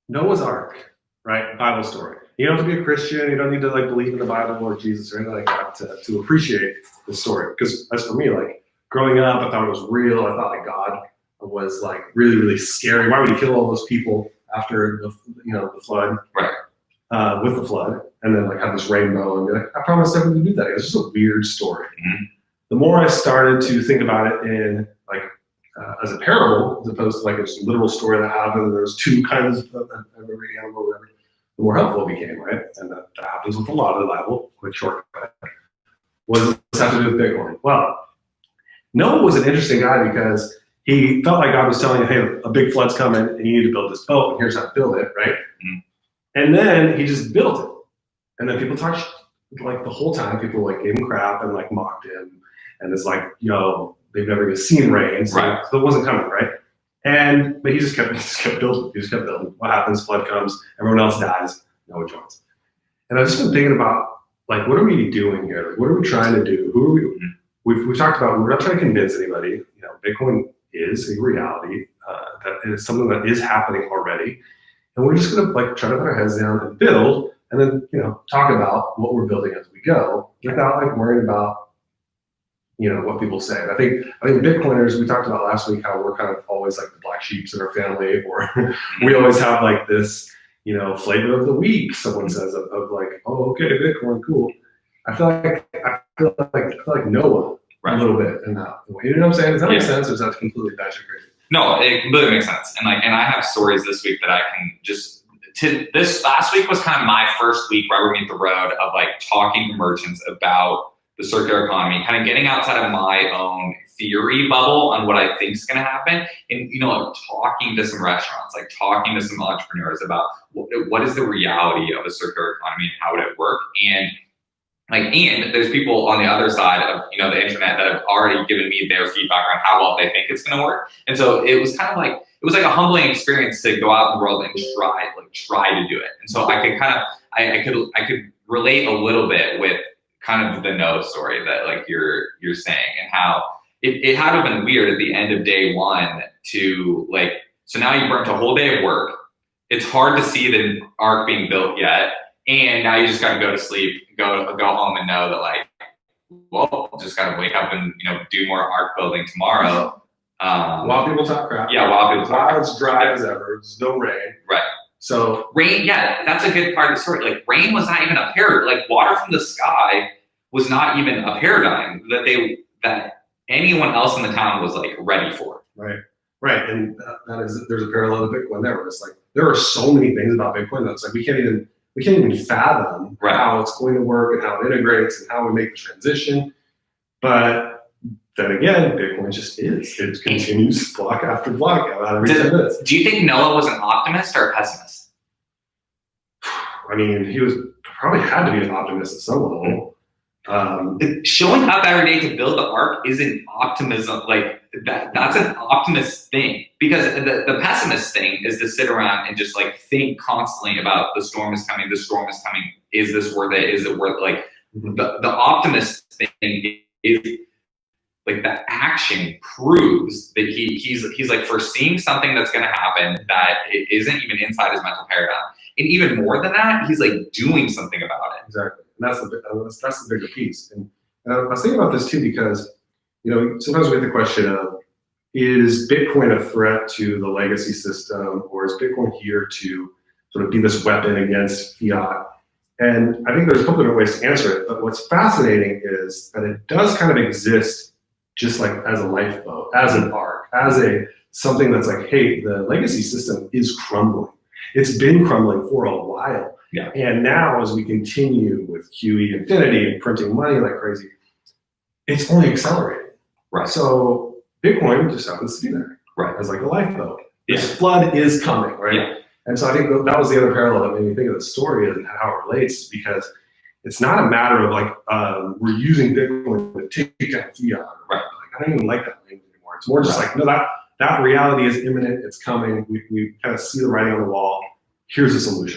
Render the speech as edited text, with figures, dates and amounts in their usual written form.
Noah's Ark, right? Bible story. You don't have to be a Christian. You don't need to like believe in the Bible or Jesus or anything like that to appreciate the story. Because as for me, like growing up, I thought it was real. I thought like God was like really, really scary. Why would he kill all those people after the flood? Right. With the flood, and then like have this rainbow and be like, I promised never to do that. It was just a weird story. Mm-hmm. The more I started to think about it in like as a parable, as opposed to like a literal story that happened, and there's two kinds of every animal, or whatever, the more helpful it became, right? And that happens with a lot of the Bible. Quick shortcut. What does this have to do with Bitcoin? Well, Noah was an interesting guy because he felt like God was telling him, hey, a big flood's coming, and you need to build this boat, and here's how to build it, right? Mm-hmm. And then he just built it. And then people talked, like the whole time, people like gave him crap and like mocked him. And it's like, they've never even seen rain. So, right. So it wasn't coming, right? But he just kept building. He just kept building. What happens? Flood comes. Everyone else dies. Noah joins. And I've just been thinking about, like, what are we doing here? Like, what are we trying to do? Who are we? Mm-hmm. We've talked about, we're not trying to convince anybody. Bitcoin is a reality. That is something that is happening already. And we're just gonna like try to put our heads down and build, and then talk about what we're building as we go, without like worrying about what people say. And I think Bitcoiners, we talked about last week how we're kind of always like the black sheeps in our family, or we always have like this flavor of the week. Someone says of like, oh, okay, Bitcoin, cool. I feel like Noah a little bit in that way. You know what I'm saying? Does that make sense, or is that completely batshit crazy? No, it completely makes sense. And I have stories this week that I can this last week was kind of my first week where we meet the road of like talking to merchants about the circular economy, kind of getting outside of my own theory bubble on what I think is going to happen. And, like talking to some restaurants, like talking to some entrepreneurs about what is the reality of a circular economy and how would it work? And there's people on the other side of the internet that have already given me their feedback on how well they think it's going to work. And so it was kind of like a humbling experience to go out in the world and try to do it. And so I could kind of I could relate a little bit with kind of the Noah story that like you're saying, and how it had to have been weird at the end of day one to like, so now you burnt a whole day of work. It's hard to see the ark being built yet. And now you just got to go to sleep, go home and know that like, well, just got to wake up and, do more ark building tomorrow. While people talk crap. Yeah, while people talk crap. It's dry as ever. There's no rain. Right. So rain, yeah, that's a good part of the story. Like rain was not even a paradigm. Like water from the sky was not even a paradigm that anyone else in the town was like ready for. Right. Right. And there's a parallel to Bitcoin there, where it's like there are so many things about Bitcoin that's like we can't even fathom how it's going to work and how it integrates and how we make the transition. But then again, Bitcoin just is. It continues block after block out every 10 minutes. Do you think Noah was an optimist or a pessimist? I mean, he was probably had to be an optimist at some level. Showing up every day to build the ark isn't optimism. Like that's an optimist thing, because the pessimist thing is to sit around and just like think constantly about the storm is coming. Is this worth it? Is it worth like the optimist thing is like the action proves that he's like foreseeing something that's going to happen that it isn't even inside his mental paradigm. And even more than that, he's like doing something about it. Exactly. And that's the bigger piece. And I was thinking about this too, because, sometimes we get the question of, is Bitcoin a threat to the legacy system, or is Bitcoin here to sort of be this weapon against fiat? And I think there's a couple different ways to answer it. But what's fascinating is that it does kind of exist just like as a lifeboat, as an ark, as something that's like, hey, the legacy system is crumbling. It's been crumbling for a while. Yeah. And now as we continue with QE infinity and printing money like crazy, it's only accelerating. Right. So Bitcoin just happens to be there. Right. As like a lifeboat. Yeah. This flood is coming, right? Yeah. And so I think that was the other parallel that made me think of the story and how it relates, because it's not a matter of like, we're using Bitcoin to take out fiat. Right. Like, I don't even like that language anymore. It's more just like, no, that reality is imminent. It's coming. We kind of see the writing on the wall. Here's a solution.